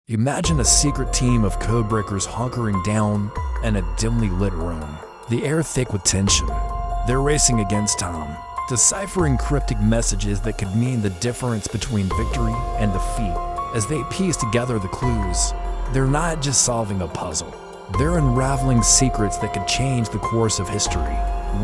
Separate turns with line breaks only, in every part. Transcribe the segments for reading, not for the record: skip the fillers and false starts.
Imagine a secret team of codebreakers hunkering down in a dimly lit room, the air thick with tension. They're racing against time, deciphering cryptic messages that could mean the difference between victory and defeat. As they piece together the clues, they're not just solving a puzzle, they're unraveling secrets that could change the course of history.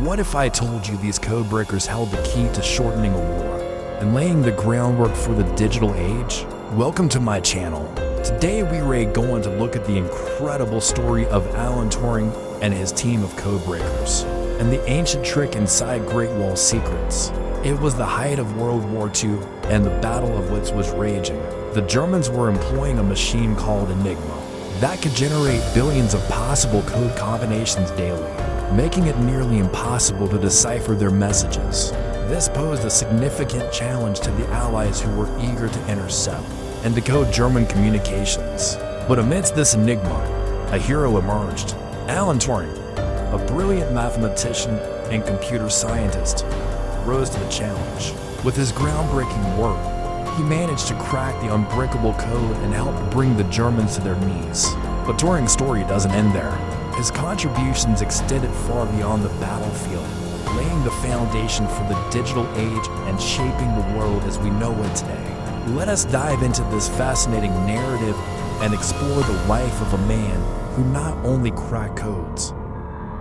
What if I told you these codebreakers held the key to shortening a war and laying the groundwork for the digital age? Welcome to my channel. Today we're going to look at the incredible story of Alan Turing and his team of codebreakers, and the ancient trick inside Great Wall secrets. It was the height of World War II, and the Battle of Wits was raging. The Germans were employing a machine called Enigma that could generate billions of possible code combinations daily, making it nearly impossible to decipher their messages. This posed a significant challenge to the Allies, who were eager to intercept and decode German communications. But amidst this enigma, a hero emerged. Alan Turing, a brilliant mathematician and computer scientist, rose to the challenge. With his groundbreaking work, he managed to crack the unbreakable code and help bring the Germans to their knees. But Turing's story doesn't end there. His contributions extended far beyond the battlefield, laying the foundation for the digital age and shaping the world as we know it today. Let us dive into this fascinating narrative and explore the life of a man who not only cracked codes,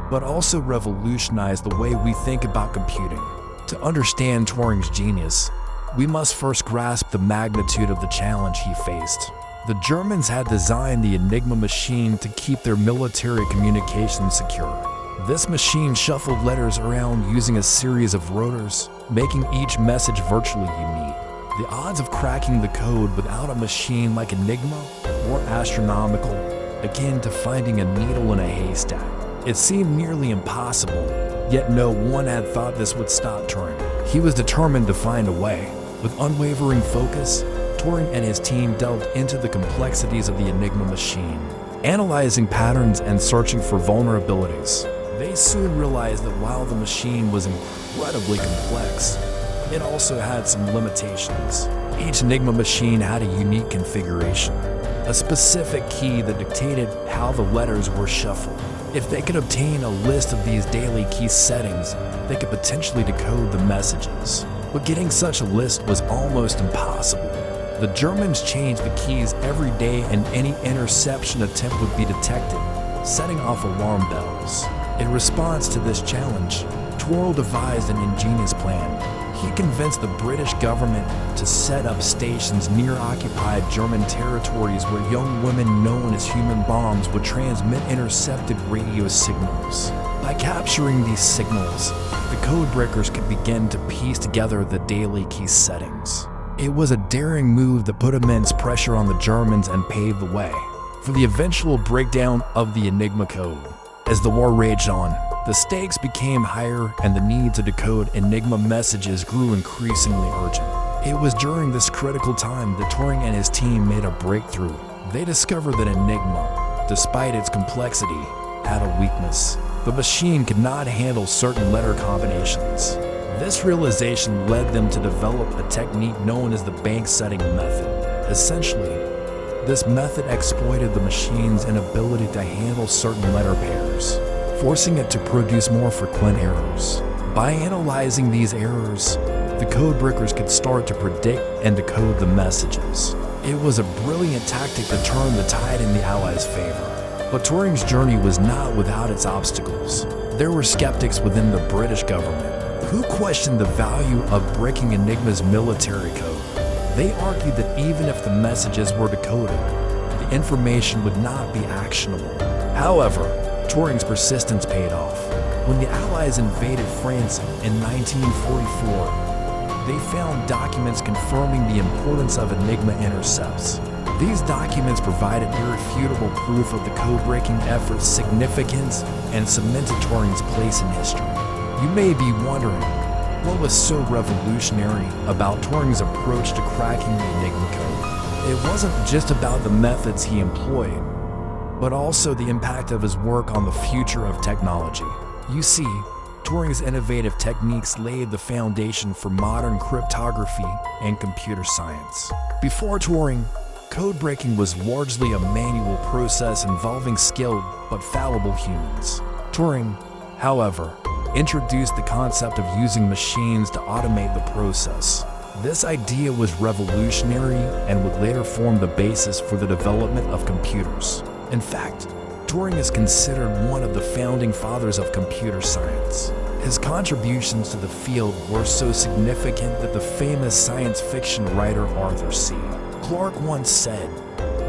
but also revolutionized the way we think about computing. To understand Turing's genius, we must first grasp the magnitude of the challenge he faced. The Germans had designed the Enigma machine to keep their military communications secure. This machine shuffled letters around using a series of rotors, making each message virtually unique. The odds of cracking the code without a machine like Enigma were astronomical, akin to finding a needle in a haystack. It seemed nearly impossible, yet no one had thought this would stop Turing. He was determined to find a way. With unwavering focus, Turing and his team delved into the complexities of the Enigma machine, analyzing patterns and searching for vulnerabilities. They soon realized that while the machine was incredibly complex, it also had some limitations. Each Enigma machine had a unique configuration, a specific key that dictated how the letters were shuffled. If they could obtain a list of these daily key settings, they could potentially decode the messages. But getting such a list was almost impossible. The Germans changed the keys every day, and any interception attempt would be detected, setting off alarm bells. In response to this challenge, Turing devised an ingenious plan. He convinced the British government to set up stations near occupied German territories where young women known as human bombs would transmit intercepted radio signals. By capturing these signals, the codebreakers could begin to piece together the daily key settings. It was a daring move that put immense pressure on the Germans and paved the way for the eventual breakdown of the Enigma code. As the war raged on, the stakes became higher and the need to decode Enigma messages grew increasingly urgent. It was during this critical time that Turing and his team made a breakthrough. They discovered that Enigma, despite its complexity, had a weakness. The machine could not handle certain letter combinations. This realization led them to develop a technique known as the bank setting method. Essentially, this method exploited the machine's inability to handle certain letter pairs, forcing it to produce more frequent errors. By analyzing these errors, the codebreakers could start to predict and decode the messages. It was a brilliant tactic to turn the tide in the Allies' favor. But Turing's journey was not without its obstacles. There were skeptics within the British government who questioned the value of breaking Enigma's military code. They argued that even if the messages were decoded, the information would not be actionable. However, Turing's persistence paid off. When the Allies invaded France in 1944, they found documents confirming the importance of Enigma intercepts. These documents provided irrefutable proof of the code-breaking effort's significance and cemented Turing's place in history. You may be wondering, what was so revolutionary about Turing's approach to cracking the Enigma code? It wasn't just about the methods he employed, but also the impact of his work on the future of technology. You see, Turing's innovative techniques laid the foundation for modern cryptography and computer science. Before Turing, Code breaking was largely a manual process involving skilled but fallible humans. Turing, however, introduced the concept of using machines to automate the process. This idea was revolutionary and would later form the basis for the development of computers. In fact, Turing is considered one of the founding fathers of computer science. His contributions to the field were so significant that the famous science fiction writer Arthur C. Clarke once said,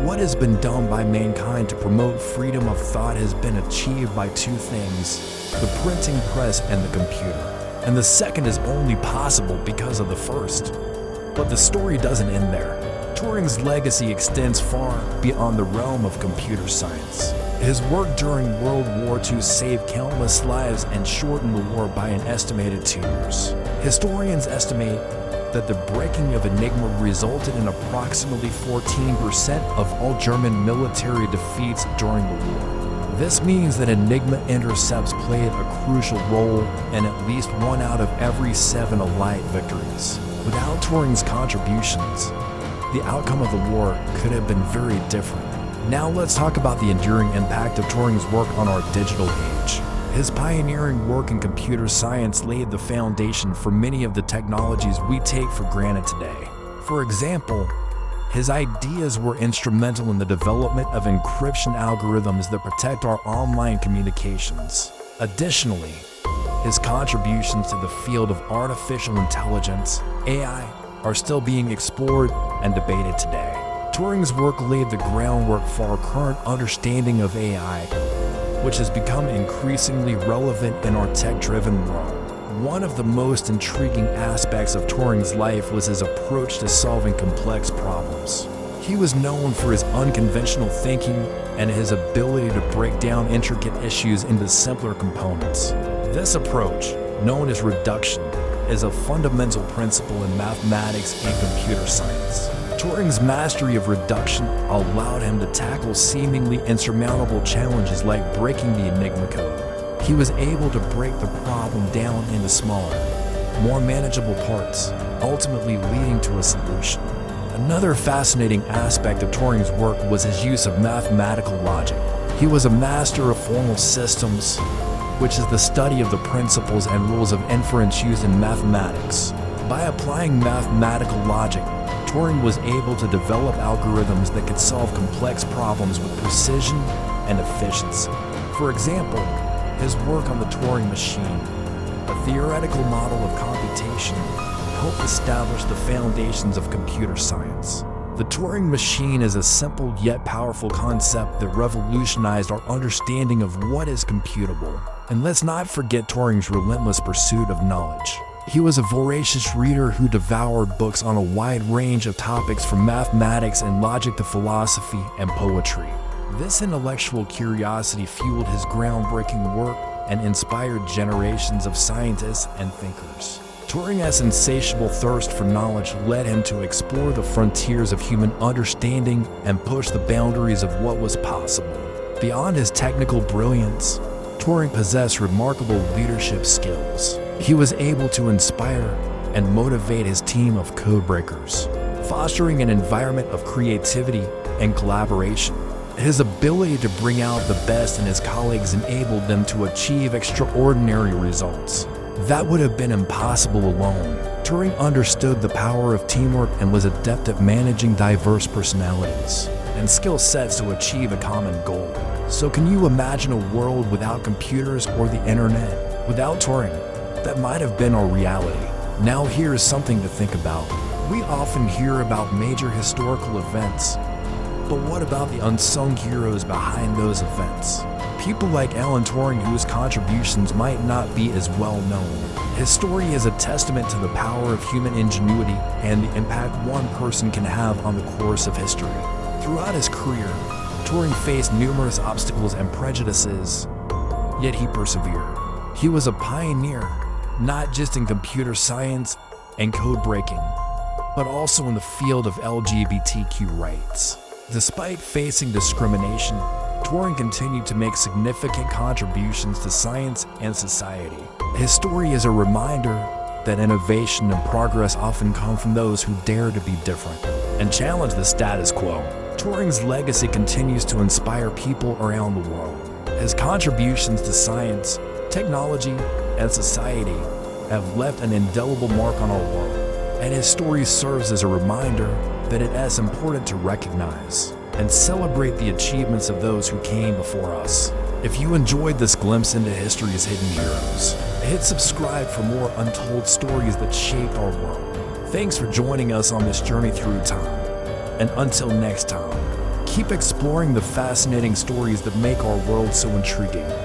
"What has been done by mankind to promote freedom of thought has been achieved by two things, the printing press and the computer. And the second is only possible because of the first." But the story doesn't end there. Turing's legacy extends far beyond the realm of computer science. His work during World War II saved countless lives and shortened the war by an estimated 2 years. Historians estimate that the breaking of Enigma resulted in approximately 14% of all German military defeats during the war. This means that Enigma intercepts played a crucial role in at least 1 out of every 7 Allied victories. Without Turing's contributions, the outcome of the war could have been very different. Now let's talk about the enduring impact of Turing's work on our digital age. His pioneering work in computer science laid the foundation for many of the technologies we take for granted today. For example, his ideas were instrumental in the development of encryption algorithms that protect our online communications. Additionally, his contributions to the field of artificial intelligence, AI, are still being explored and debated today. Turing's work laid the groundwork for our current understanding of AI, which has become increasingly relevant in our tech-driven world. One of the most intriguing aspects of Turing's life was his approach to solving complex problems. He was known for his unconventional thinking and his ability to break down intricate issues into simpler components. This approach, known as reduction, is a fundamental principle in mathematics and computer science. Turing's mastery of reduction allowed him to tackle seemingly insurmountable challenges like breaking the Enigma code. He was able to break the problem down into smaller, more manageable parts, ultimately leading to a solution. Another fascinating aspect of Turing's work was his use of mathematical logic. He was a master of formal systems, which is the study of the principles and rules of inference used in mathematics. By applying mathematical logic, Turing was able to develop algorithms that could solve complex problems with precision and efficiency. For example, his work on the Turing machine, a theoretical model of computation, helped establish the foundations of computer science. The Turing machine is a simple yet powerful concept that revolutionized our understanding of what is computable. And let's not forget Turing's relentless pursuit of knowledge. He was a voracious reader who devoured books on a wide range of topics from mathematics and logic to philosophy and poetry. This intellectual curiosity fueled his groundbreaking work and inspired generations of scientists and thinkers. Turing's insatiable thirst for knowledge led him to explore the frontiers of human understanding and push the boundaries of what was possible. Beyond his technical brilliance, Turing possessed remarkable leadership skills. He was able to inspire and motivate his team of codebreakers, fostering an environment of creativity and collaboration. His ability to bring out the best in his colleagues enabled them to achieve extraordinary results that would have been impossible alone. Turing understood the power of teamwork and was adept at managing diverse personalities and skill sets to achieve a common goal. So can you imagine a world without computers or the internet? Without Turing, that might have been our reality. Now here's something to think about. We often hear about major historical events, but what about the unsung heroes behind those events? People like Alan Turing, whose contributions might not be as well known. His story is a testament to the power of human ingenuity and the impact one person can have on the course of history. Throughout his career, Turing faced numerous obstacles and prejudices, yet he persevered. He was a pioneer, not just in computer science and code breaking, but also in the field of LGBTQ rights. Despite facing discrimination, Turing continued to make significant contributions to science and society. His story is a reminder that innovation and progress often come from those who dare to be different and challenge the status quo. Turing's legacy continues to inspire people around the world. His contributions to science, technology, and society have left an indelible mark on our world, and his story serves as a reminder that it is important to recognize and celebrate the achievements of those who came before us. If you enjoyed this glimpse into history's hidden heroes, hit subscribe for more untold stories that shaped our world. Thanks for joining us on this journey through time. And until next time, keep exploring the fascinating stories that make our world so intriguing.